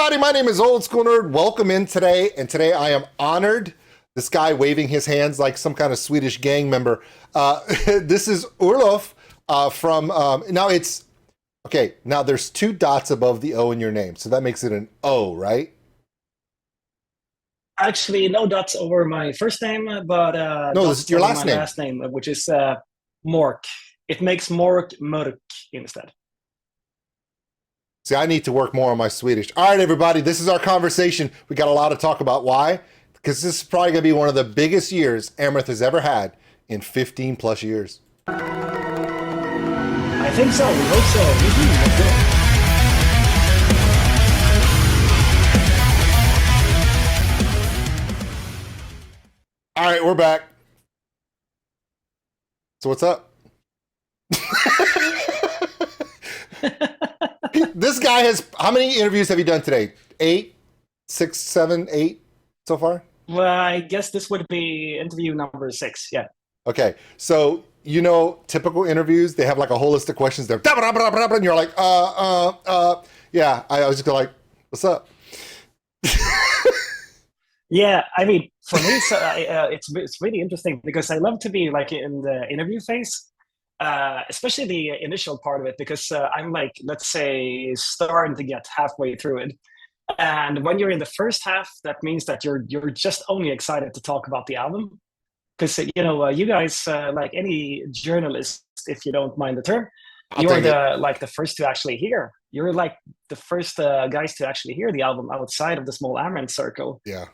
everybody, my name is Oldskulenerd. Welcome in today, and today I am honored. This guy waving his hands like some kind of Swedish gang member. This is Olof from, now it's, okay, now there's two dots above the O in your name, so that makes it an O, right? Actually, no dots over my first name, but No, this is dots your over last my name. last name, which is Mork. It makes Mörck instead. See, I need to work more on my Swedish. All right, everybody, this is our conversation. We got a lot to talk about. Why? Because this is probably going to be one of the biggest years Amaranth has ever had in 15 plus years. I think so. We hope so. Let's do it. All right, we're back. So what's up? This guy has, how many interviews have you done today? 8, 6, 7, 8 so far? Well, I guess this would be interview number 6. Yeah. Okay, so you know, typical interviews, they have like a whole list of questions there, and you're like, yeah. I was just like, what's up? Yeah, I mean, for me, it's really interesting because I love to be like in the interview phase, especially the initial part of it, because I'm like, let's say, starting to get halfway through it. And when you're in the first half, that means that you're just only excited to talk about the album, because you guys, like any journalist, if you don't mind the term, I'll you're take it. the first to actually hear. You're like the first guys to actually hear the album outside of the small Amaranth circle. Yeah.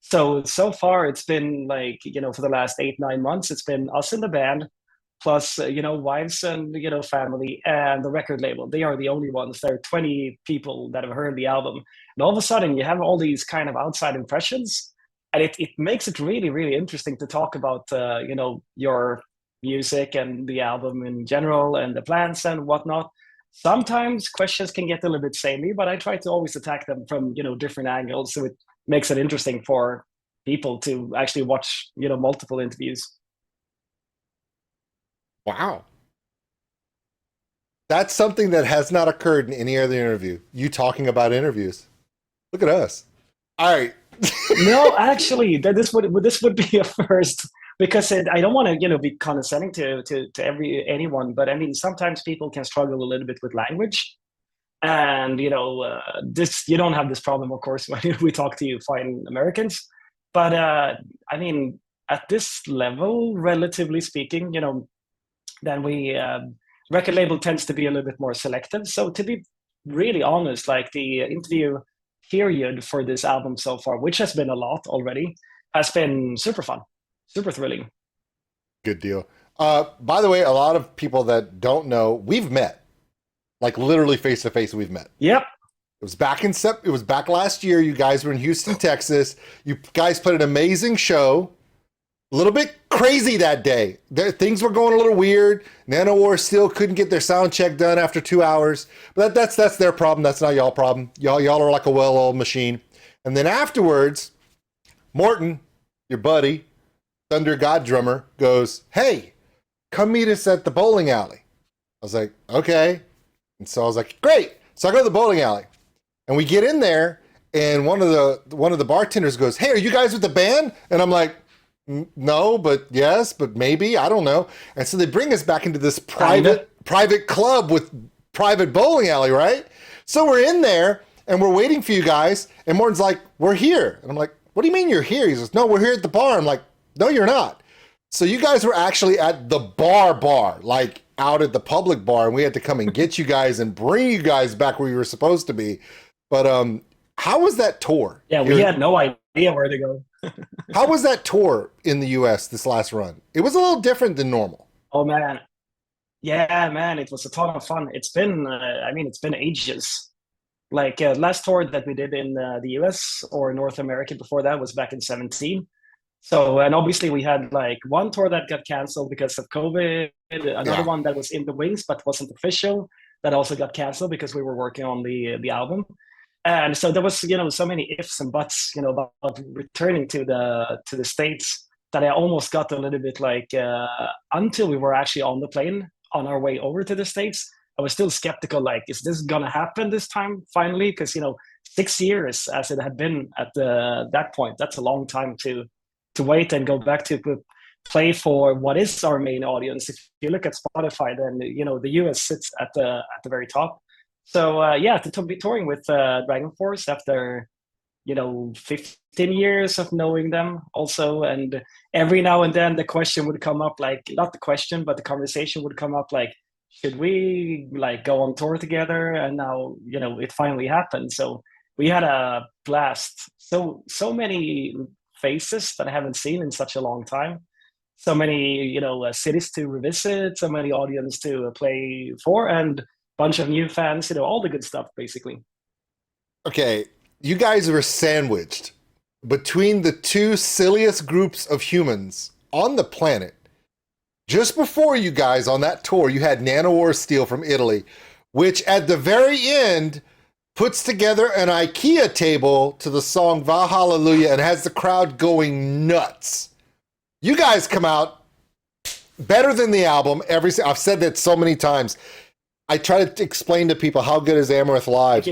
So far it's been like, for the last 8-9 months, it's been us in the band plus wives and family and the record label. They are the only ones. There are 20 people that have heard the album, and all of a sudden you have all these kind of outside impressions, and it makes it really, really interesting to talk about your music and the album in general and the plans and whatnot. Sometimes questions can get a little bit samey, but I try to always attack them from different angles, so it makes it interesting for people to actually watch multiple interviews. Wow. That's something that has not occurred in any other interview. You talking about interviews. Look at us. All right. No, actually, this would be a first, because I don't want to be condescending to anyone, but I mean sometimes people can struggle a little bit with language, and this, you don't have this problem, of course, when we talk to you fine Americans, but I mean at this level, relatively speaking, then we record label tends to be a little bit more selective. So to be really honest, like the interview period for this album so far, which has been a lot already, has been super fun, super thrilling. Good deal. By the way, a lot of people that don't know, we've met, like literally face to face. We've met. Yep. It was back it was back last year. You guys were in Houston, Texas. You guys put an amazing show. A little bit crazy that day. Things were going a little weird. Nanowar still couldn't get their sound check done after 2 hours. But that's their problem. That's not y'all problem. Y'all are like a well-oiled machine. And then afterwards, Morton, your buddy, Thunder God drummer, goes, "Hey, come meet us at the bowling alley." I was like, "Okay." And so I was like, "Great." So I go to the bowling alley, and we get in there, and one of the bartenders goes, "Hey, are you guys with the band?" And I'm like, "No, but yes, but maybe, I don't know." And so they bring us back into this private club with private bowling alley, right? So we're in there and we're waiting for you guys, and Morton's like, "We're here." And I'm like, "What do you mean you're here?" He says, "No, we're here at the bar." I'm like, "No, you're not." So you guys were actually at the bar, like out at the public bar, and we had to come and get you guys and bring you guys back where you were supposed to be. But how was that tour? Yeah, we had no idea where to go. How was that tour in the US this last run? It was a little different than normal. Oh man, yeah, man, it was a ton of fun. It's been, it's been ages. Like last tour that we did in the US or North America before that was back in 17. So, and obviously we had like one tour that got canceled because of COVID, another Yeah. one that was in the wings but wasn't official, that also got canceled because we were working on the album. And so there was, so many ifs and buts, about returning to the States, that I almost got a little bit like, until we were actually on the plane on our way over to the States, I was still skeptical, like, is this gonna happen this time finally? Because, 6 years as it had been at that point. That's a long time to wait and go back to play for what is our main audience. If you look at Spotify, then the US sits at the very top. So yeah, to be touring with Dragonforce after 15 years of knowing them also, and every now and then the question would come up, like, not the question, but the conversation would come up, like, should we like go on tour together? And now it finally happened. So we had a blast. So many faces that I haven't seen in such a long time. So many cities to revisit, so many audience to play for, and bunch of new fans, all the good stuff basically. Okay, you guys were sandwiched between the two silliest groups of humans on the planet. Just before you guys on that tour, you had Nanowar Steel from Italy, which at the very end puts together an IKEA table to the song Valhallelujah and has the crowd going nuts. You guys come out better than the album. I've said that so many times. I try to explain to people how good is Amaranthe live.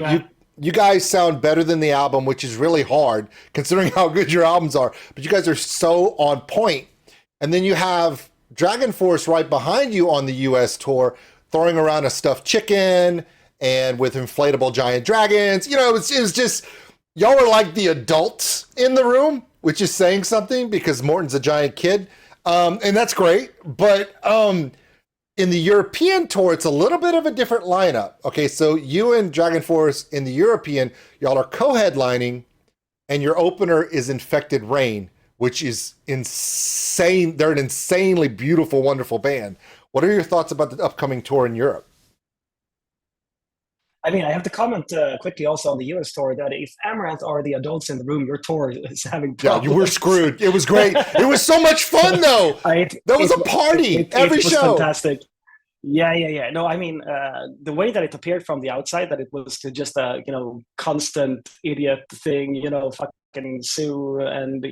You guys sound better than the album, which is really hard considering how good your albums are. But you guys are so on point. And then you have Dragonforce right behind you on the US tour, throwing around a stuffed chicken and with inflatable giant dragons. It was just, y'all were like the adults in the room, which is saying something because Morten's a giant kid. And that's great. But in the European tour, it's a little bit of a different lineup. Okay, so you and Dragonforce in the European, y'all are co-headlining, and your opener is Infected Rain, which is insane. They're an insanely beautiful, wonderful band. What are your thoughts about the upcoming tour in Europe? I mean, I have to comment quickly also on the US tour that if Amaranthe are the adults in the room, your tour is having problems. Yeah, you were screwed. It was great. It was so much fun, though. There was a party every show. It was fantastic. Yeah. No, I mean, the way that it appeared from the outside, that it was just a, constant idiot thing, fucking Sue and,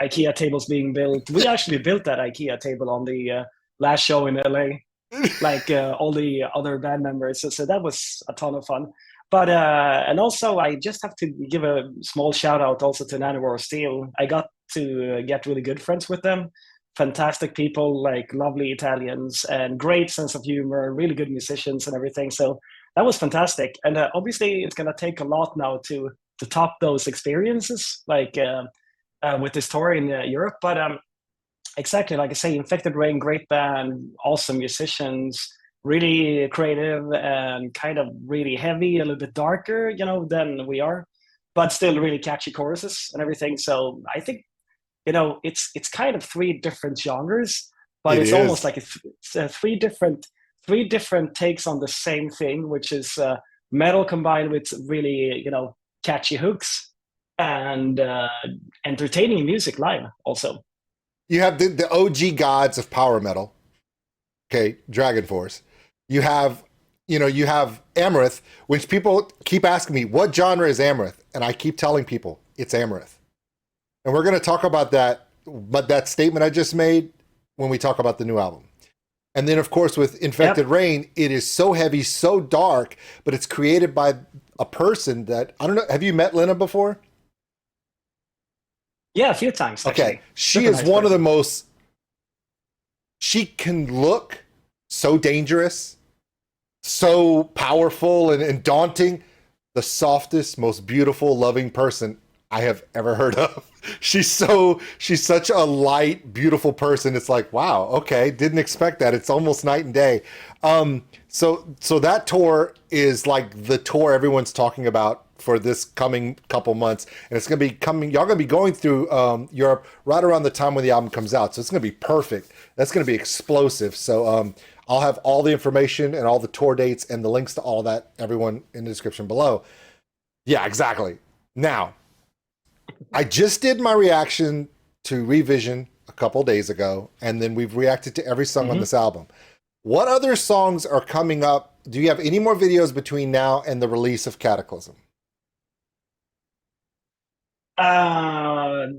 IKEA tables being built. We actually built that IKEA table on the last show in LA. Like all the other band members. So that was a ton of fun. But and also I just have to give a small shout out also to Nanowar Steel. I got to get really good friends with them. Fantastic people, like lovely Italians and great sense of humor, really good musicians and everything. So that was fantastic. And obviously it's going to take a lot now to top those experiences, like with this tour in Europe. But exactly, like I say, Infected Rain, great band, awesome musicians, really creative and kind of really heavy, a little bit darker, than we are, but still really catchy choruses and everything. So I think, it's kind of three different genres, but it's almost like it's three different takes on the same thing, which is metal combined with really, catchy hooks and entertaining music live also. You have the OG gods of power metal. Okay, Dragonforce. You have Amaranthe, which people keep asking me, what genre is Amaranthe? And I keep telling people, it's Amaranthe. And we're going to talk about that, but that statement I just made when we talk about the new album. And then, of course, with Infected Rain, it is so heavy, so dark, but it's created by a person that, I don't know, have you met Lena before? Yeah, a few times, actually. Okay, she is one of the most, she can look so dangerous, so powerful and daunting. The softest, most beautiful, loving person I have ever heard of. She's such a light, beautiful person. It's like, wow, okay, didn't expect that. It's almost night and day. So that tour is like the tour everyone's talking about for this coming couple months, and it's gonna be coming. Y'all gonna be going through Europe right around the time when the album comes out, so it's gonna be perfect. That's gonna be explosive. So I'll have all the information and all the tour dates and the links to all that, everyone, in the description below. Yeah, exactly. Now, I just did my reaction to Revision a couple days ago, and then we've reacted to every song on this album. What other songs are coming up? Do you have any more videos between now and the release of Cataclysm?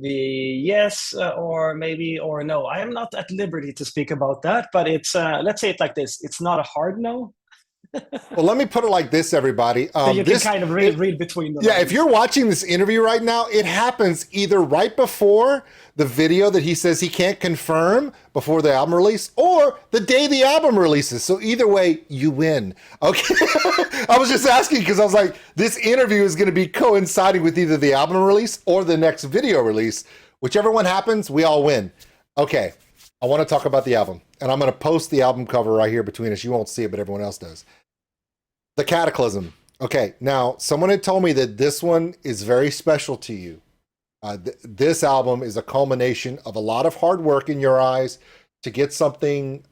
Yes, or maybe, or no. I am not at liberty to speak about that, but it's let's say it like this: it's not a hard no, Well, let me put it like this, everybody. So you can kind of read between the Yeah, lines. if you're watching this interview right now, it happens either right before the video that he says he can't confirm before the album release, or the day the album releases. So either way, you win. Okay. I was just asking because I was like, this interview is going to be coinciding with either the album release or the next video release. Whichever one happens, we all win. Okay. I want to talk about the album, and I'm going to post the album cover right here between us. You won't see it, but everyone else does. The Cataclysm. Okay, now someone had told me that this one is very special to you. This album is a culmination of a lot of hard work in your eyes to get something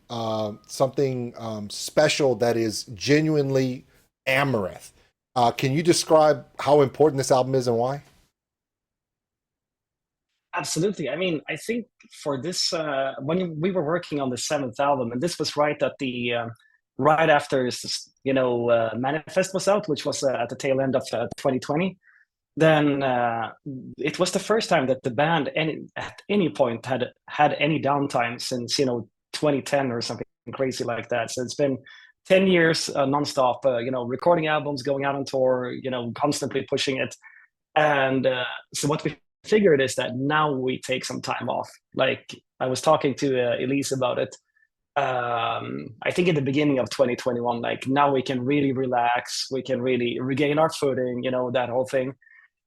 special that is genuinely Amaranth. Can you describe how important this album is and why? Absolutely. I mean, I think for this, when we were working on the seventh album, and this was right at the right after Manifest was out, which was at the tail end of 2020. Then it was the first time that the band at any point had any downtime since 2010 or something crazy like that. So it's been 10 years nonstop, recording albums, going out on tour, constantly pushing it. And so what we figured is that now we take some time off. Like I was talking to Elise about it. I think in the beginning of 2021, like now we can really relax, we can really regain our footing, that whole thing.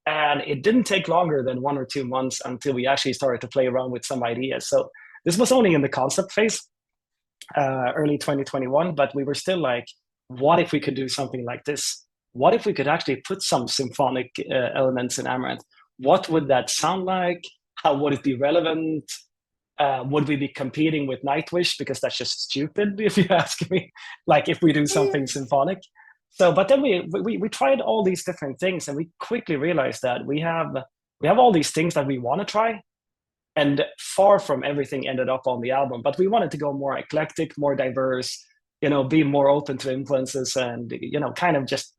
And it didn't take longer than 1 or 2 months until we actually started to play around with some ideas. So this was only in the concept phase, early 2021, but we were still like, what if we could do something like this? What if we could actually put some symphonic elements in Amaranth? What would that sound like? How would it be relevant? Would we be competing with Nightwish? Because that's just stupid, if you ask me. Like if we do something symphonic. So, but then we tried all these different things, and we quickly realized that we have all these things that we want to try, and far from everything ended up on the album. But we wanted to go more eclectic, more diverse, be more open to influences, and kind of just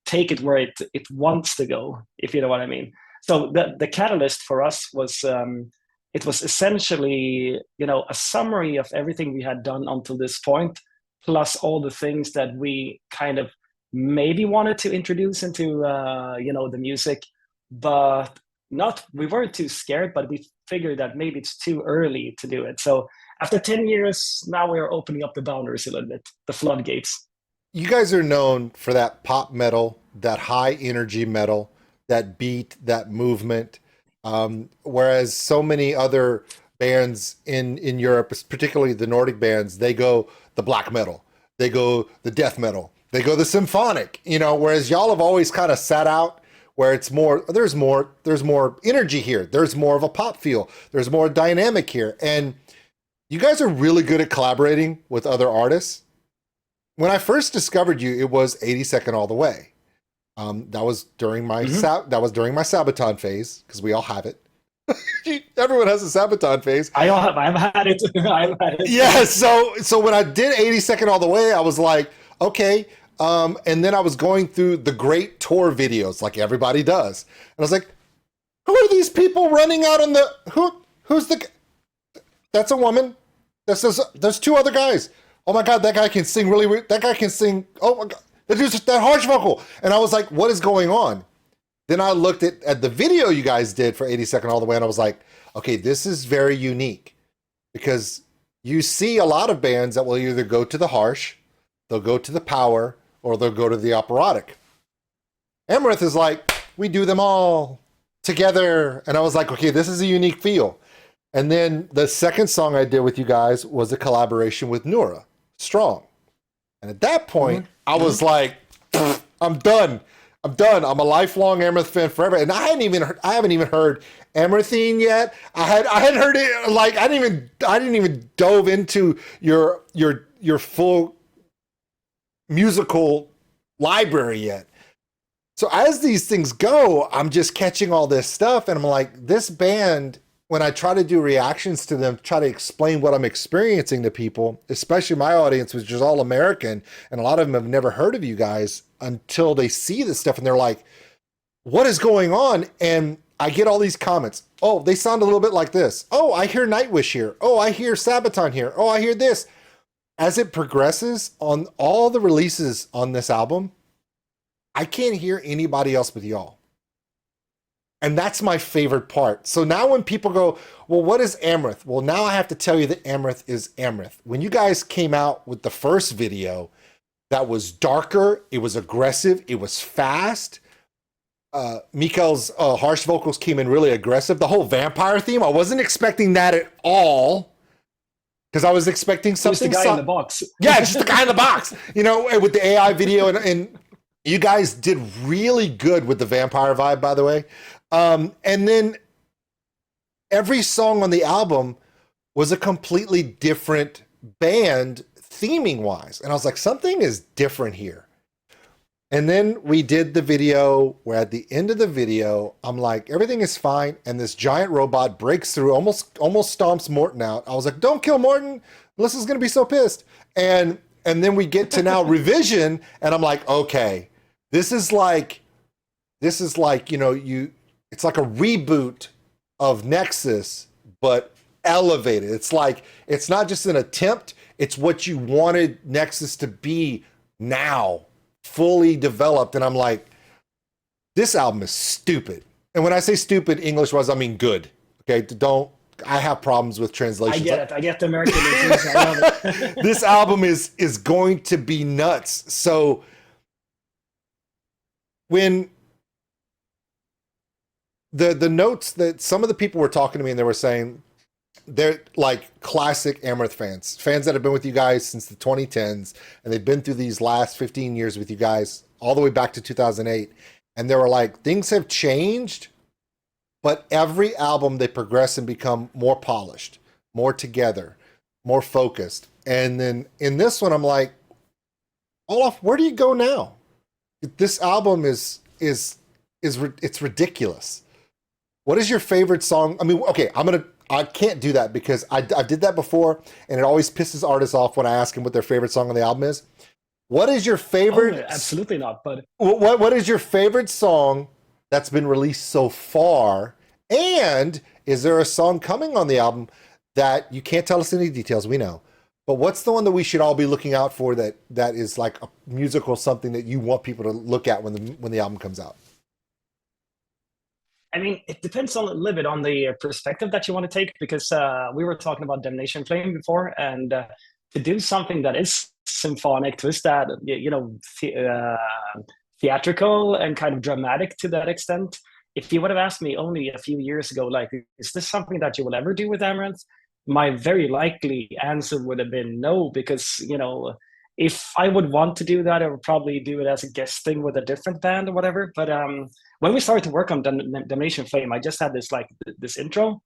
take it where it wants to go, if you know what I mean. So the catalyst for us was it was essentially a summary of everything we had done until this point, plus all the things that we kind of maybe wanted to introduce into the music, but we weren't too scared, but we figured that maybe it's too early to do it. So after 10 years, now we're opening up the boundaries a little bit, the floodgates. You guys are known for that pop metal, that high energy metal, that beat, that movement. Whereas so many other bands in Europe, particularly the Nordic bands, they go the black metal, they go the death metal, they go the symphonic, whereas y'all have always kind of sat out where it's more, there's more energy here. There's more of a pop feel. There's more dynamic here. And you guys are really good at collaborating with other artists. When I first discovered you, it was 82nd All the Way. That was during my Sabaton phase, because we all have it. Everyone has a Sabaton phase. I've had it. I've had it. Yeah. So when I did 82nd All the Way, I was like, okay. And then I was going through the great tour videos, like everybody does, and I was like, who are these people running out on the who's the? That's a woman. There's 2 other guys. Oh my God, that guy can sing really weird. That guy can sing. Oh my God, that harsh vocal. And I was like, what is going on? Then I looked at the video you guys did for 82nd All the Way, and I was like, okay, this is very unique, because you see a lot of bands that will either go to the harsh, they'll go to the power, or they'll go to the operatic. Amaranth is like, we do them all together. And I was like, okay, this is a unique feel. And then the second song I did with you guys was a collaboration with Nura, Strong. And at that point, I was like, I'm done. I'm a lifelong Amaranth fan forever. And I haven't even heard Amaranthine yet. I hadn't heard it. Like I didn't even dove into your full musical library yet. So as these things go, I'm just catching all this stuff, and I'm like, this band, when I try to do reactions to them, try to explain what I'm experiencing to people, especially my audience, which is all American, and a lot of them have never heard of you guys until they see this stuff, and they're like, what is going on? And I get all these comments. Oh, they sound a little bit like this. Oh, I hear Nightwish here. Oh, I hear Sabaton here. Oh, I hear this. as it progresses on all the releases on this album, I can't hear anybody else but y'all. And that's my favorite part. So now when people go, well, what is Amaranth? Well, now I have to tell you that Amaranth is Amaranth. When you guys came out with the first video, that was darker, it was aggressive, it was fast. Mikael's harsh vocals came in really aggressive. The whole vampire theme, I wasn't expecting that at all. Because I was expecting something. Just the guy in the box. Yeah, just the guy in the box. You know, with the AI video, and you guys did really good with the vampire vibe, by the way. And then every song on the album was a completely different band theming wise. And I was like, something is different here. And then we did the video where at the end of the video, I'm like, everything is fine. And this giant robot breaks through, almost stomps Morton out. I was like, don't kill Morton. Melissa's going to be so pissed. And then we get to now revision. And I'm like, okay, this is like, you know, it's like a reboot of Nexus, but elevated. It's like, it's not just an attempt. It's what you wanted Nexus to be now, fully developed. And I'm like, this album is stupid. And when I say stupid English wise, I mean good. Okay, I have problems with translations. I get it. I get the American issues. I love it. This album is going to be nuts. So when the notes that some of the people were talking to me and they were saying they're like classic Amaranth fans that have been with you guys since the 2010s, and they've been through these last 15 years with you guys all the way back to 2008. And they were like, things have changed, but every album they progress and become more polished, more together, more focused. And then in this one, I'm like, Olof, where do you go now? This album is it's ridiculous. What is your favorite song? I mean, okay, I can't do that because I did that before, and it always pisses artists off when I ask them what their favorite song on the album is. What is your favorite? Oh, absolutely not, but what is your favorite song that's been released so far? And is there a song coming on the album that you can't tell us any details? We know, but what's the one that we should all be looking out for that is like a musical something that you want people to look at when the album comes out? I mean, it depends a little bit on the perspective that you want to take, because we were talking about Damnation Flame before, and to do something that is symphonic, twist that, you know, theatrical and kind of dramatic to that extent. If you would have asked me only a few years ago, like, is this something that you will ever do with Amaranth? My very likely answer would have been no, because, you know, if I would want to do that, I would probably do it as a guest thing with a different band or whatever. But when we started to work on Damnation Flame, I just had this intro.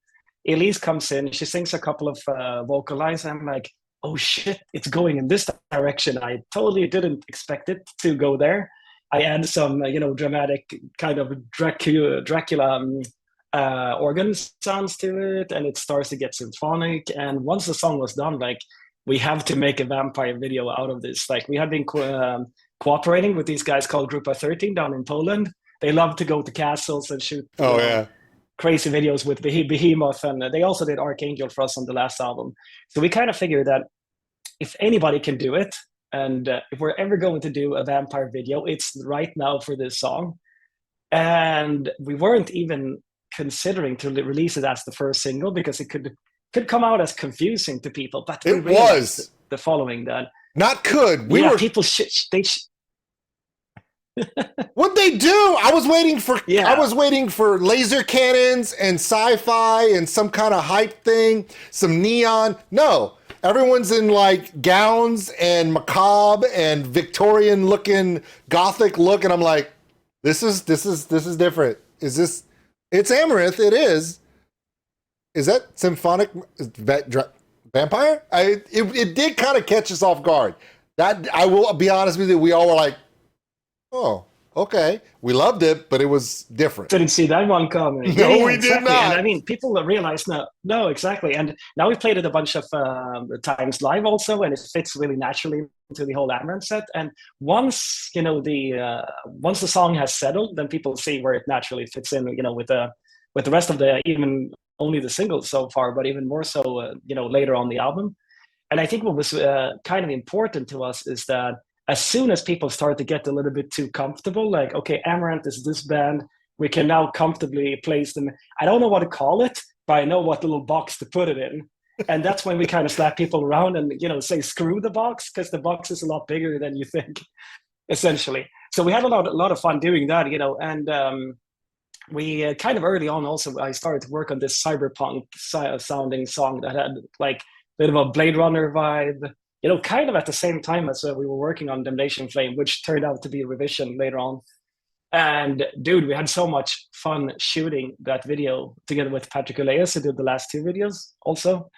Elise comes in, she sings a couple of vocal lines, and I'm like, oh shit, it's going in this direction. I totally didn't expect it to go there. I add some, you know, dramatic kind of Dracula organ sounds to it, and it starts to get symphonic. And once the song was done, like, we have to make a vampire video out of this. Like, we have been cooperating with these guys called Grupa 13 down in Poland. They love to go to castles and shoot crazy videos with Behemoth, and they also did Archangel for us on the last album. So we kind of figured that if anybody can do it, and if we're ever going to do a vampire video, it's right now for this song. And we weren't even considering to release it as the first single, because it could come out as confusing to people. But it was the following that not could people What'd they do? I was waiting for laser cannons and sci-fi and some kind of hype thing, some neon. No, everyone's in like gowns and macabre and Victorian looking gothic look, and I'm like, this is different. It's Amaranth. It is. Is that symphonic vampire? It did kind of catch us off guard. That, I will be honest with you, we all were like, oh, okay. We loved it, but it was different. Didn't see that one coming. No, yeah, we exactly. did not. And I mean, people realize now. No, exactly. And now we played it a bunch of times live also, and it fits really naturally into the whole Amaranth set. And once, you know, once the song has settled, then people see where it naturally fits in, you know, with the rest of the, even only the singles so far, but even more so, you know, later on the album. And I think what was kind of important to us is that as soon as people start to get a little bit too comfortable, like, okay, Amaranthe is this band, we can now comfortably place them. I don't know what to call it, but I know what little box to put it in. And that's when we kind of slap people around and, say, screw the box, because the box is a lot bigger than you think, essentially. So we had a lot of fun doing that, and we kind of early on also, I started to work on this cyberpunk sounding song that had like a bit of a Blade Runner vibe, kind of at the same time as we were working on Damnation Flame, which turned out to be a revision later on. And dude, we had so much fun shooting that video together with Patrick Uleas, who did the last 2 videos also.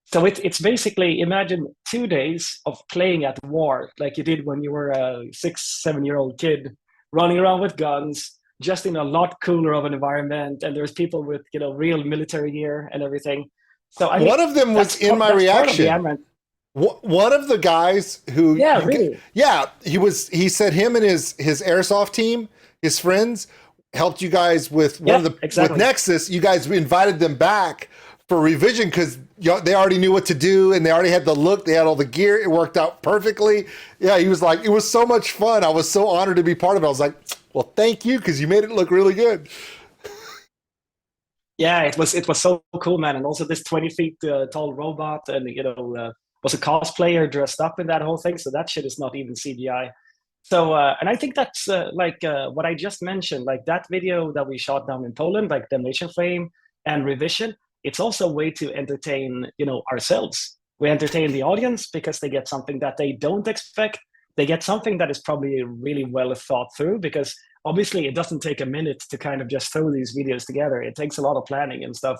So it's basically, imagine 2 days of playing at war, like you did when you were a 6-7-year-old kid, running around with guns, just in a lot cooler of an environment. And there's people with, real military gear and everything. So I mean, one of them was in my reaction. One of the guys who, really, he said him and his airsoft team, his friends, helped you guys with with Nexus. You guys invited them back for revision because they already knew what to do and they already had the look. They had all the gear. It worked out perfectly. Yeah, he was like, it was so much fun. I was so honored to be part of it. I was like, well, thank you, because you made it look really good. Yeah, it was so cool, man. And also this 20 feet tall robot, and was a cosplayer dressed up in that whole thing. So that shit is not even CGI. So and I think that's what I just mentioned, like that video that we shot down in Poland, like Damnation Flame and Revision. It's also a way to entertain, ourselves. We entertain the audience because they get something that they don't expect. They get something that is probably really well thought through, because obviously it doesn't take a minute to kind of just throw these videos together. It takes a lot of planning and stuff.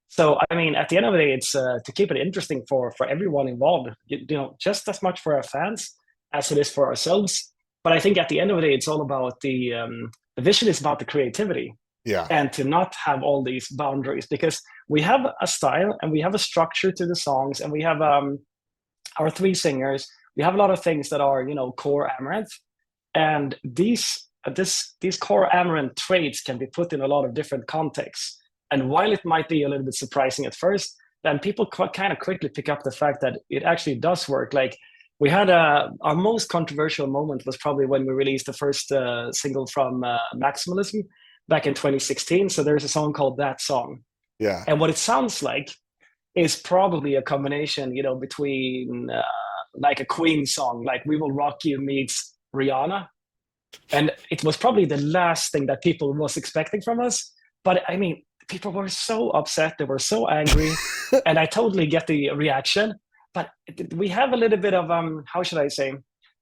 So, I mean, at the end of the day, it's to keep it interesting for everyone involved, just as much for our fans as it is for ourselves. But I think at the end of the day, it's all about the vision is about the creativity. Yeah. And to not have all these boundaries, because we have a style and we have a structure to the songs, and we have our 3 singers. We have a lot of things that are, core Amaranthe, and these core Amaranthe traits can be put in a lot of different contexts. And while it might be a little bit surprising at first, then people kind of quickly pick up the fact that it actually does work. Like we had our most controversial moment was probably when we released the first single from Maximalism back in 2016. So there's a song called That Song. Yeah. And what it sounds like is probably a combination, between like a Queen song, like We Will Rock You meets Rihanna. And it was probably the last thing that people was expecting from us. But I mean, people were so upset. They were so angry. And I totally get the reaction. But we have a little bit of, how should I say?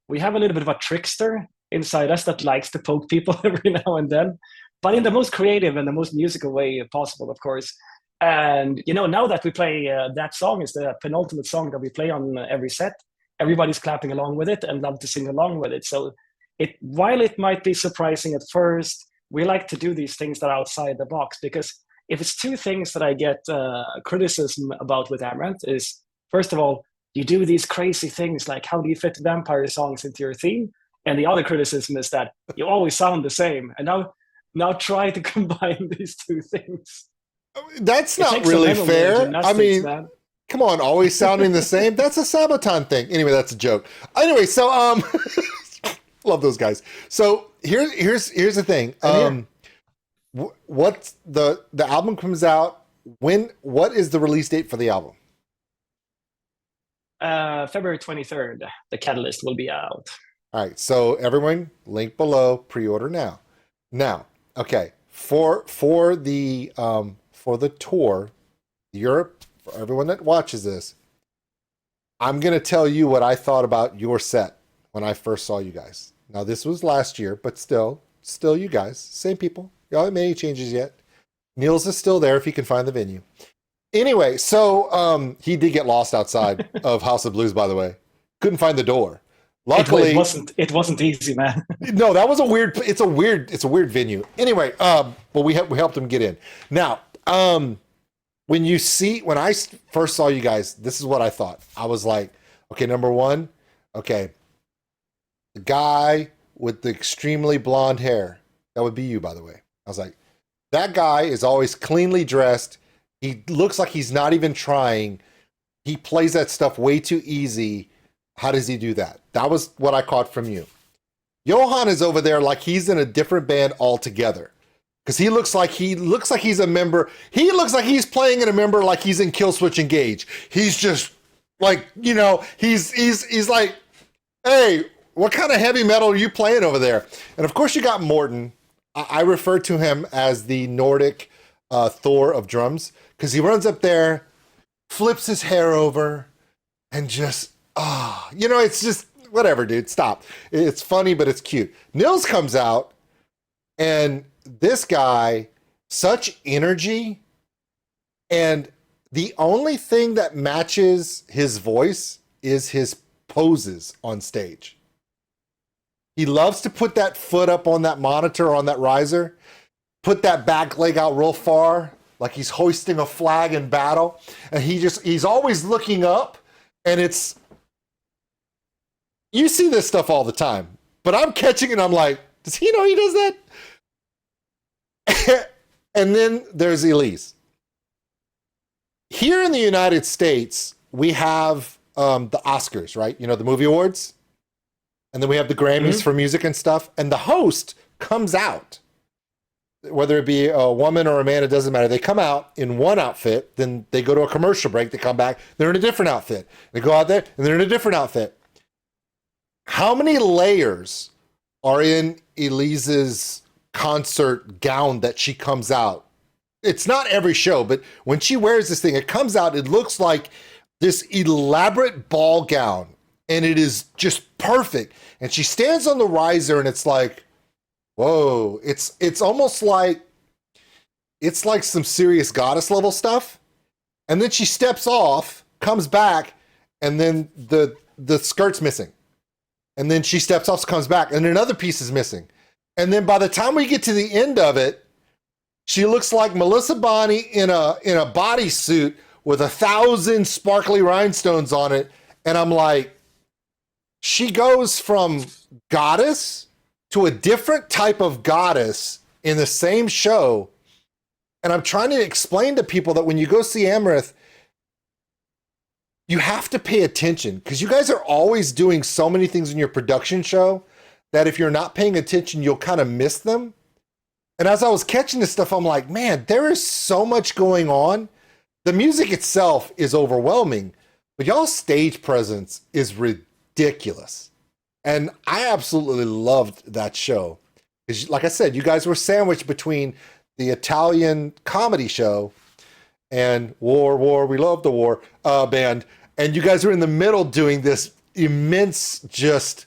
We have a little bit of a trickster inside us that likes to poke people every now and then, but in the most creative and the most musical way possible, of course. And, now that we play That Song is the penultimate song that we play on every set, everybody's clapping along with it and love to sing along with it. So while it might be surprising at first, we like to do these things that are outside the box, because if it's 2 things that I get criticism about with Amaranthe is, first of all, you do these crazy things like how do you fit vampire songs into your theme? And the other criticism is that you always sound the same. And now try to combine these 2 things. That's not really fair. I mean, man. Come on, always sounding the same. That's a Sabaton thing. Anyway, that's a joke. Anyway, so love those guys. So here's the thing. What's the album comes out when? What is the release date for the album? February 23rd. The Catalyst will be out. All right. So everyone, link below. Pre-order now. Now, okay. For the tour, Europe. For everyone that watches this, I'm gonna tell you what I thought about your set when I first saw you guys. Now this was last year, but still you guys, same people. Y'all haven't made any changes yet. Niels is still there if he can find the venue. Anyway, so he did get lost outside of House of Blues, by the way. Couldn't find the door. Luckily, it wasn't easy, man. No, that was a weird. It's a weird venue. Anyway, but we helped him get in. Now, when I first saw you guys, this is what I thought. I was like, okay, number one, okay, the guy with the extremely blonde hair, that would be you, by the way. I was like, that guy is always cleanly dressed. He looks like he's not even trying. he plays that stuff way too easy. How does he do that? That was what I caught from you. Johan is over there like he's in a different band altogether. Because he looks like he's a member. He looks like he's playing in a member like he's in Killswitch Engage. He's just like, you know, he's like, hey, what kind of heavy metal are you playing over there? And of course you got Morten. I refer to him as the Nordic Thor of drums, because he runs up there, flips his hair over, and just, you know, it's just, whatever, dude, stop. It's funny, but it's cute. Nils comes out, and this guy, such energy, and the only thing that matches his voice is his poses on stage. He loves to put that foot up on that monitor, on that riser, put that back leg out real far, like he's hoisting a flag in battle, and he's always looking up, and it's, you see this stuff all the time, but I'm catching it, and I'm like, does he know he does that? And then there's Elise. Here in the United States, we have the Oscars, right? You know, the movie awards. And then we have the Grammys for music and stuff. And the host comes out, whether it be a woman or a man, it doesn't matter. They come out in one outfit, then they go to a commercial break, they come back, they're in a different outfit. They go out there and they're in a different outfit. How many layers are in Elise's concert gown that she comes out? It's not every show, but when she wears this thing, it comes out, it looks like this elaborate ball gown, and it is just perfect. And she stands on the riser, and it's like, whoa, it's almost like, it's like some serious goddess level stuff. And then she steps off, comes back, and then the skirt's missing. And then she steps off, comes back, and another piece is missing. And then by the time we get to the end of it, she looks like Melissa Bonney in a bodysuit with 1,000 sparkly rhinestones on it. And I'm like, she goes from goddess to a different type of goddess in the same show. And I'm trying to explain to people that when you go see Amaranthe, you have to pay attention, because you guys are always doing so many things in your production show that if you're not paying attention, you'll kind of miss them. And as I was catching this stuff, I'm like, man, there is so much going on. The music itself is overwhelming, but y'all's stage presence is ridiculous. And I absolutely loved that show. Because like I said, you guys were sandwiched between the Italian comedy show and War, We Love the War band. And you guys were in the middle doing this immense, just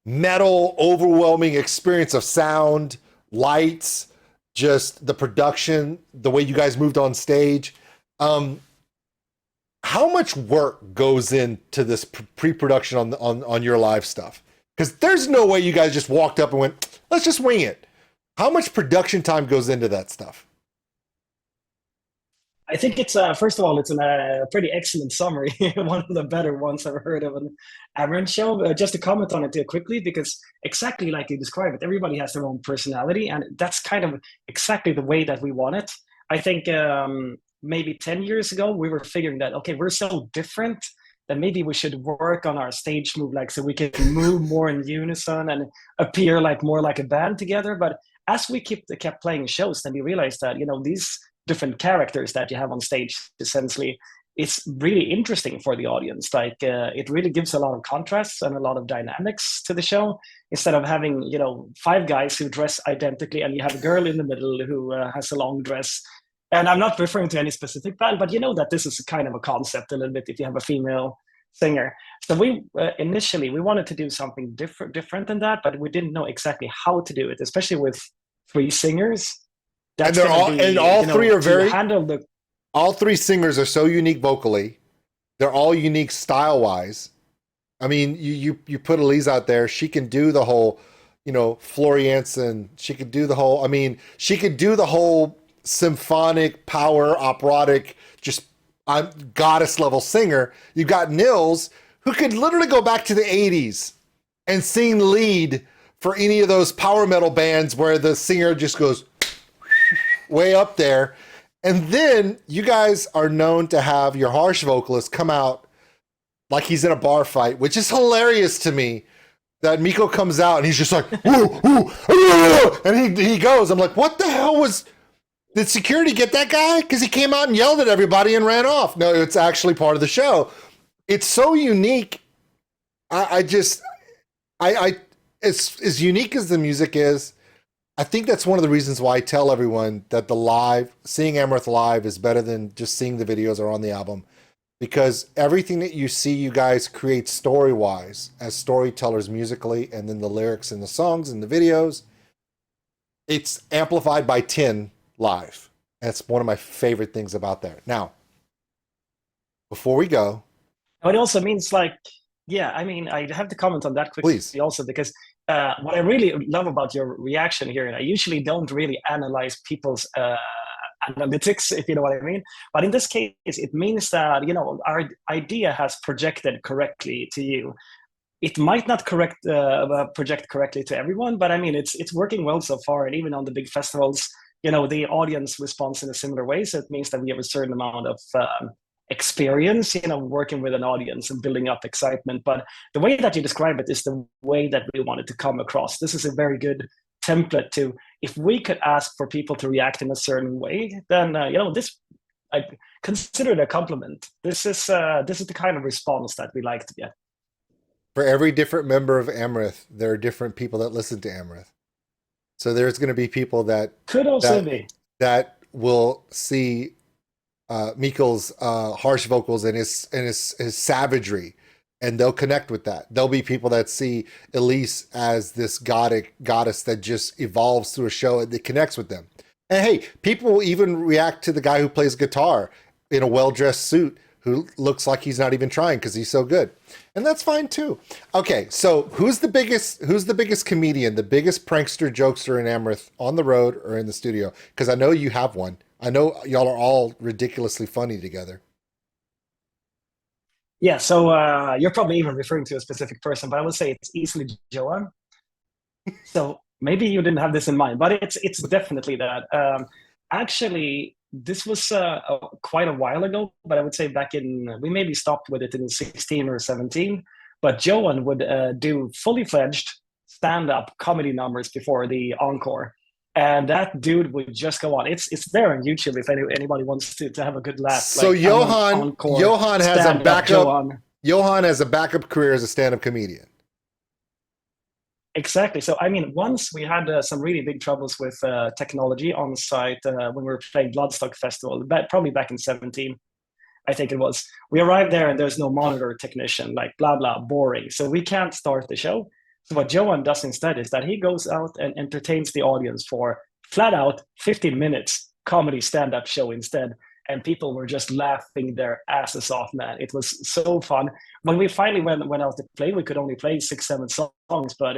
metal, overwhelming experience of sound, lights, just the production, the way you guys moved on stage. How much work goes into this pre-production on your live stuff? Because there's no way you guys just walked up and went, let's just wing it. How much production time goes into that stuff? I think it's first of all, it's a pretty excellent summary. One of the better ones I've heard of an Amaranthe show. Just to comment on it quickly, because exactly like you described it, everybody has their own personality, and that's kind of exactly the way that we want it. I think maybe 10 years ago, we were figuring that, okay, we're so different that maybe we should work on our stage move, like so we can move more in unison and appear like more like a band together. But as we kept playing shows, then we realized that, you know, these different characters that you have on stage, essentially, it's really interesting for the audience. Like it really gives a lot of contrasts and a lot of dynamics to the show, instead of having, you know, 5 guys who dress identically and you have a girl in the middle who has a long dress. And I'm not referring to any specific band, but you know that this is kind of a concept a little bit if you have a female singer. So we initially we wanted to do something different than that, but we didn't know exactly how to do it, especially with 3 singers. That's and all three are very handle the. All 3 singers are so unique vocally. They're all unique style wise. I mean, you put Elise out there, she can do the whole, you know, Florianson. She could do the whole. I mean, she could do the whole symphonic, power, operatic, just goddess level singer. You've got Nils, who could literally go back to the 80s and sing lead for any of those power metal bands where the singer just goes way up there. And then you guys are known to have your harsh vocalist come out like he's in a bar fight, which is hilarious to me. That Mikko comes out and he's just like, woo, woo, and he goes. I'm like, what the hell was? Did security get that guy? Because he came out and yelled at everybody and ran off. No, it's actually part of the show. It's so unique. As unique as the music is, I think that's one of the reasons why I tell everyone that seeing Amaranthe live is better than just seeing the videos or on the album. Because everything that you see you guys create story-wise as storytellers musically, and then the lyrics and the songs and the videos, it's amplified by 10 live. That's one of my favorite things about that. Now, before we go... It also means I have to comment on that quickly. Please. Also, because what I really love about your reaction here, and I usually don't really analyze people's analytics, if you know what I mean. But in this case, it means that, our idea has projected correctly to you. It might not project correctly to everyone, but I mean, it's working well so far. And even on the big festivals, the audience responds in a similar way. So it means that we have a certain amount of experience, working with an audience and building up excitement. But the way that you describe it is the way that we wanted to come across. This is a very good template to, if we could ask for people to react in a certain way, then this, I consider it a compliment. This is the kind of response that we like to get. For every different member of Amaranthe, there are different people that listen to Amaranthe. So there's going to be people that that will see Mikkel's harsh vocals and his savagery, and they'll connect with that. There'll be people that see Elise as this goddess that just evolves through a show and it connects with them. And hey, people will even react to the guy who plays guitar in a well-dressed suit who looks like he's not even trying because he's so good. And that's fine too. Okay, so who's the biggest comedian, the biggest prankster, jokester in Amaranthe, on the road or in the studio? Because I know you have one. I know y'all are all ridiculously funny together. Yeah, so you're probably even referring to a specific person, but I would say it's easily Johan. So maybe you didn't have this in mind, but it's definitely that. Actually, this was quite a while ago, but I would say we maybe stopped with it in 16 or 17, but Johan would do fully fledged stand-up comedy numbers before the encore. And that dude would just go on. It's there on YouTube if anybody wants to have a good laugh. So like, Johan has a backup. Johan has a backup career as a stand-up comedian. Exactly. So I mean, once we had some really big troubles with technology on site when we were playing Bloodstock Festival, probably back in 17, I think it was. We arrived there and there's no monitor technician, like blah blah, boring. So we can't start the show. So what Johan does instead is that he goes out and entertains the audience for flat out 15 minutes comedy stand-up show instead. And people were just laughing their asses off, man. It was so fun. When we finally went out to play, we could only play 6-7 songs, but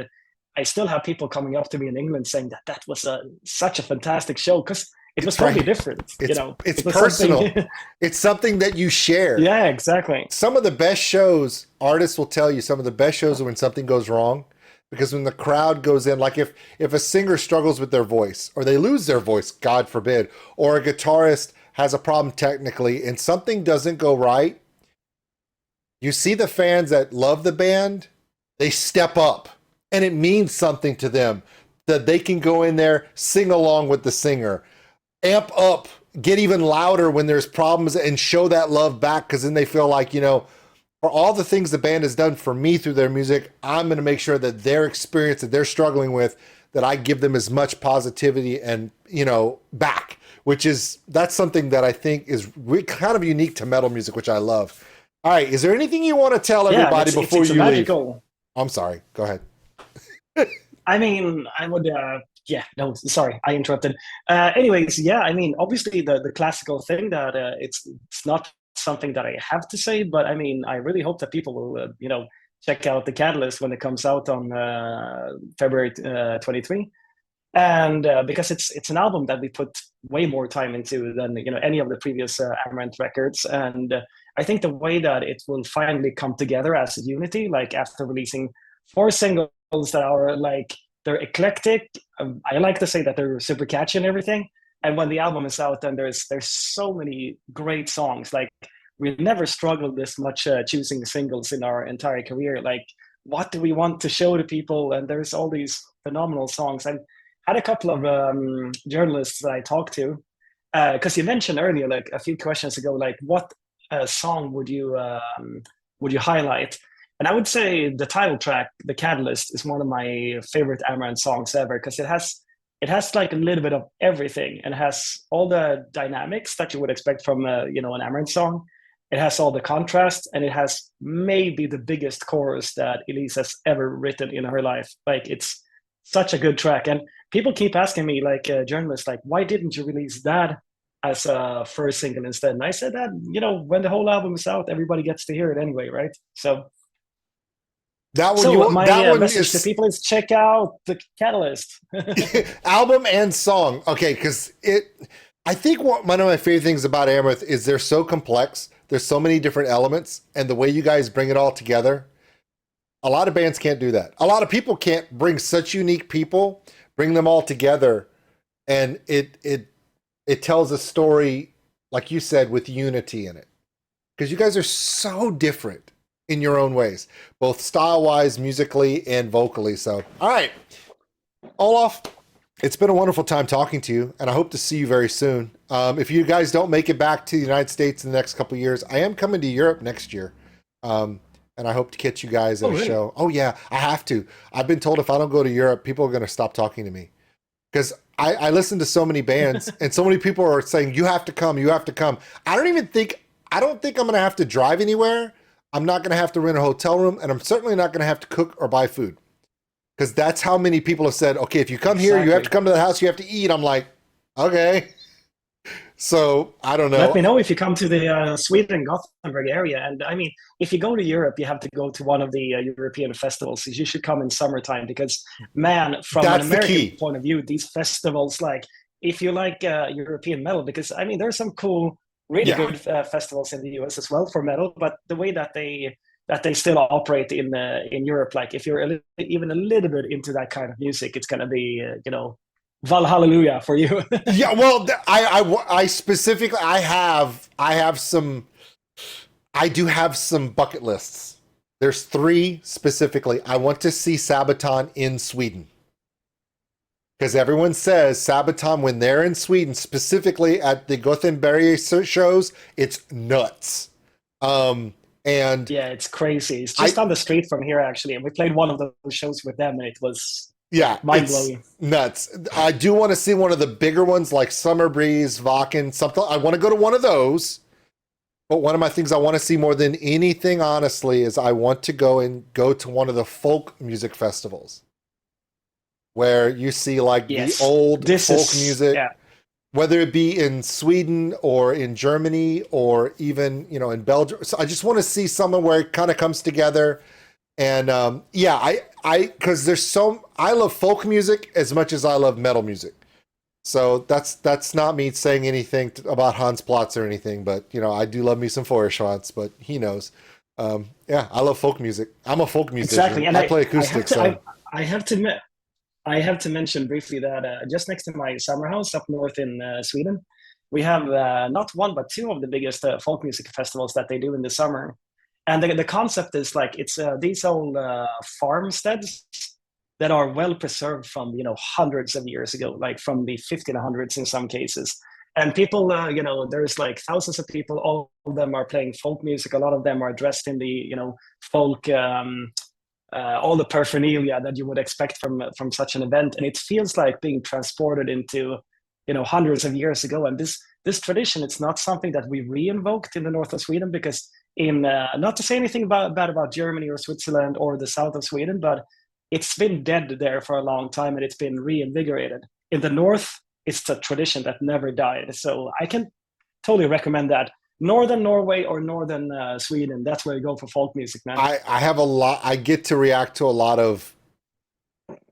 I still have people coming up to me in England saying that was such a fantastic show because it was totally different. It's personal. It's something that you share. Yeah, exactly. Some of the best shows, artists will tell you, some of the best shows are when something goes wrong. Because when the crowd goes in, like if a singer struggles with their voice or they lose their voice, God forbid, or a guitarist has a problem technically and something doesn't go right, you see the fans that love the band, they step up and it means something to them that they can go in there, sing along with the singer, amp up, get even louder when there's problems and show that love back because then they feel like, for all the things the band has done for me through their music, I'm going to make sure that their experience that they're struggling with, that I give them as much positivity and, back, that's something that I think is kind of unique to metal music, which I love. All right. Is there anything you want to tell everybody before you leave? I'm sorry. Go ahead. I mean, I would, sorry, I interrupted. Anyways, yeah, I mean, obviously the classical thing that it's not something that I have to say, but I mean, I really hope that people will, check out the Catalyst when it comes out on February 23, and because it's an album that we put way more time into than any of the previous Amaranthe records, and I think the way that it will finally come together as a unity, like after releasing 4 singles that are like they're eclectic. I like to say that they're super catchy and everything. And when the album is out, then there's so many great songs. Like we've never struggled this much choosing singles in our entire career. Like what do we want to show to people? And there's all these phenomenal songs. I had a couple of journalists that I talked to, because you mentioned earlier, like a few questions ago, like what song would you highlight? And I would say the title track, "The Catalyst," is one of my favorite Amaranth songs ever, because it has like a little bit of everything, and has all the dynamics that you would expect from an Amaranth song. It has all the contrast, and it has maybe the biggest chorus that Elise has ever written in her life. Like it's such a good track, and people keep asking me, like journalists, like why didn't you release that as a first single instead? And I said that when the whole album is out, everybody gets to hear it anyway, right? So my message to people is check out The Catalyst. album and song. Okay, because I think one of my favorite things about Amaranth is they're so complex. There's so many different elements, and the way you guys bring it all together. A lot of bands can't do that. A lot of people can't bring such unique people, bring them all together, and it tells a story, like you said, with unity in it. Because you guys are so different in your own ways, both style-wise, musically, and vocally. So, all right, Olof, it's been a wonderful time talking to you, and I hope to see you very soon. If you guys don't make it back to the United States in the next couple of years, I am coming to Europe next year, and I hope to catch you guys at a show. Oh, yeah, I have to. I've been told if I don't go to Europe, people are going to stop talking to me. Because I listen to so many bands, and so many people are saying, you have to come, you have to come. I don't think I'm going to have to drive anywhere. I'm not going to have to rent a hotel room, and I'm certainly not going to have to cook or buy food. Because that's how many people have said, okay, if you come here, you have to come to the house, you have to eat. I'm like, okay. So, I don't know. Let me know if you come to the Sweden, Gothenburg area. And I mean, if you go to Europe, you have to go to one of the European festivals. You should come in summertime because, man, from an American point of view, these festivals, like, if you like European metal, because, I mean, there's some cool, really good festivals in the US as well for metal, but the way that they still operate in Europe, like if you're even a little bit into that kind of music, it's going to be, Valhallelujah for you. Yeah, well, I specifically, I do have some bucket lists. There's 3 specifically. I want to see Sabaton in Sweden. Because everyone says Sabaton, when they're in Sweden, specifically at the Gothenburg shows, it's nuts. And yeah, it's crazy. It's just on the street from here, actually. And we played one of those shows with them, and it was mind-blowing. Nuts. I do want to see one of the bigger ones like Summer Breeze, Wacken, something. I want to go to one of those. But one of my things I want to see more than anything, honestly, is I want to go to one of the folk music festivals where you see like the old folk music, whether it be in Sweden or in Germany or even, in Belgium. So I just want to see somewhere where it kind of comes together. And because I love folk music as much as I love metal music. So that's not me saying anything about Hans Plotz or anything, but I do love me some Feuerschwanz, but he knows. I love folk music. I'm a folk musician. Exactly, and I play acoustic. I have to mention briefly that just next to my summer house up north in Sweden, we have not one but 2 of the biggest folk music festivals that they do in the summer. And the concept is like it's these old farmsteads that are well preserved from hundreds of years ago, like from the 1500s in some cases. And people, there's like thousands of people. All of them are playing folk music. A lot of them are dressed in the folk, all the paraphernalia that you would expect from such an event. And it feels like being transported into hundreds of years ago. And this tradition, it's not something that we re-invoked in the north of Sweden, because not to say anything bad about Germany or Switzerland or the south of Sweden, but it's been dead there for a long time and it's been reinvigorated. In the north, it's a tradition that never died. So I can totally recommend that. Northern Norway or northern Sweden, that's where you go for folk music, man. I get to react to a lot of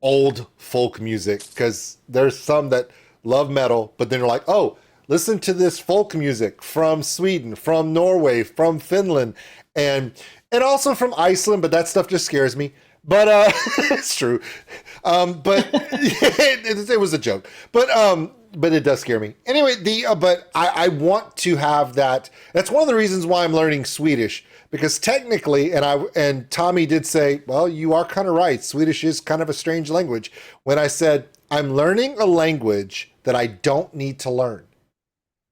old folk music because there's some that love metal, but then they're like, oh, listen to this folk music from Sweden, from Norway, from Finland, and also from Iceland, but that stuff just scares me. But it's true. But it was a joke. But but it does scare me. Anyway, but I want to have that. That's one of the reasons why I'm learning Swedish, because technically, and Tommy did say, well, you are kind of right. Swedish is kind of a strange language. When I said I'm learning a language that I don't need to learn.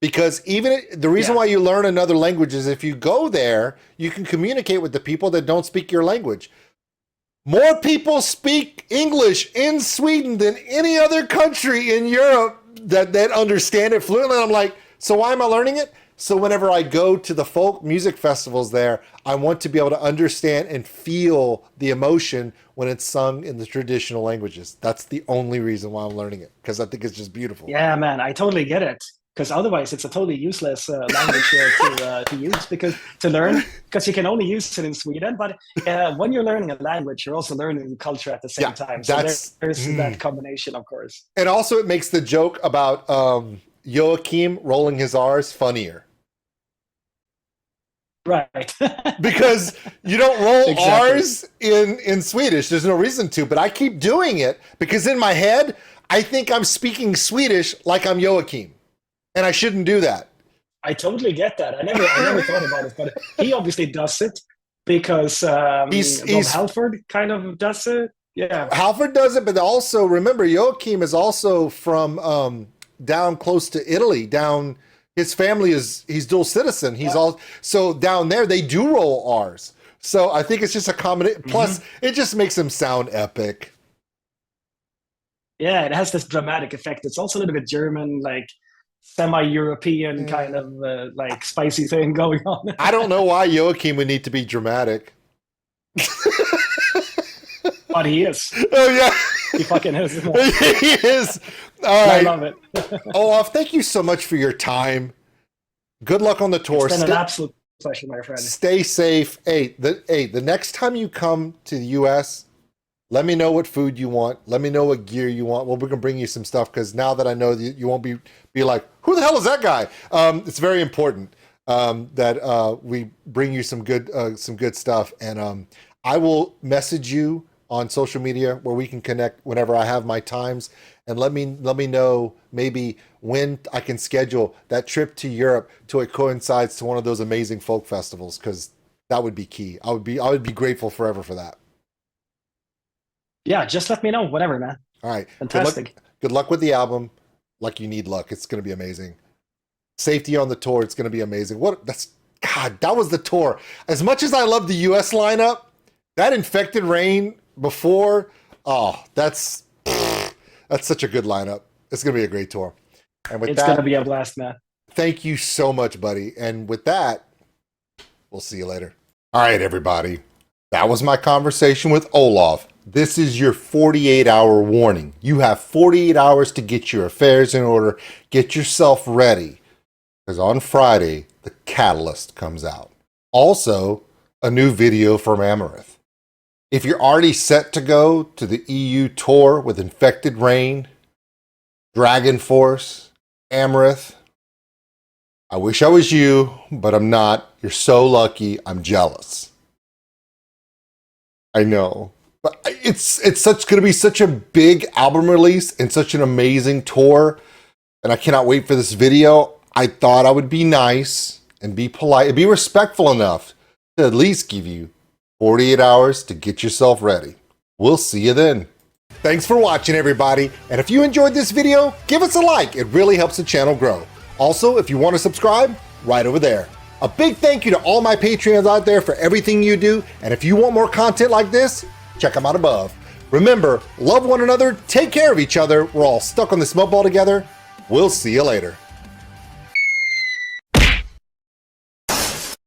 Because even the reason why you learn another language is if you go there, you can communicate with the people that don't speak your language. More people speak English in Sweden than any other country in Europe that understand it fluently. I'm like, so why am I learning it? So whenever I go to the folk music festivals there, I want to be able to understand and feel the emotion when it's sung in the traditional languages. That's the only reason why I'm learning it, because I think it's just beautiful. Yeah, man, I totally get it. Because otherwise, it's a totally useless language to use to learn. Because you can only use it in Sweden. But when you're learning a language, you're also learning the culture at the same time. So there's that combination, of course. And also, it makes the joke about Joachim rolling his R's funnier. Right. Because you don't roll R's in Swedish. There's no reason to. But I keep doing it because in my head, I think I'm speaking Swedish like I'm Joachim. And I shouldn't do that. I totally get that. I never thought about it, but he obviously does it because he's Halford kind of does it. Yeah, Halford does it, but also remember Joachim is also from down close to Italy. Down, his family he's dual citizen. So down there they do roll R's. So I think it's just a combination. Plus, it just makes him sound epic. Yeah, it has this dramatic effect. It's also a little bit German, like semi-European kind of like spicy thing going on. I don't know why Joachim would need to be dramatic. But he is. Oh yeah, he fucking is. He is. All right. I love it. Olaf, thank you so much for your time. Good luck on the tour. It's been an absolute pleasure, my friend. Stay safe. Hey, the next time you come to the U.S., let me know what food you want. Let me know what gear you want. Well, we're gonna bring you some stuff because now that I know that you won't be like, who the hell is that guy? It's very important that we bring you some good stuff, and I will message you on social media where we can connect whenever I have my times, and let me know maybe when I can schedule that trip to Europe so it coincides to one of those amazing folk festivals, because that would be key. I would be grateful forever for that. Yeah, just let me know. Whatever, man. All right. Fantastic. Good luck with the album. Like you need luck. It's going to be amazing. Safety on the tour. It's going to be amazing. That was the tour. As much as I love the US lineup, that Infected Rain before, that's such a good lineup. It's going to be a great tour. And with it's going to be a blast, man. Thank you so much, buddy. And with that, we'll see you later. All right, everybody. That was my conversation with Olof. This is your 48-hour warning. You have 48 hours to get your affairs in order. Get yourself ready. Because on Friday, the Catalyst comes out. Also, a new video from Amaranthe. If you're already set to go to the EU tour with Infected Rain, Dragonforce, Amaranthe, I wish I was you, but I'm not. You're so lucky. I'm jealous. I know. But it's going to be such a big album release and such an amazing tour. And I cannot wait for this video. I thought I would be nice and be polite and be respectful enough to at least give you 48 hours to get yourself ready. We'll see you then. Thanks for watching, everybody. And if you enjoyed this video, give us a like. It really helps the channel grow. Also, if you want to subscribe, right over there. A big thank you to all my Patreons out there for everything you do. And if you want more content like this, check them out above. Remember, love one another, take care of each other. We're all stuck on this mud ball together. We'll see you later.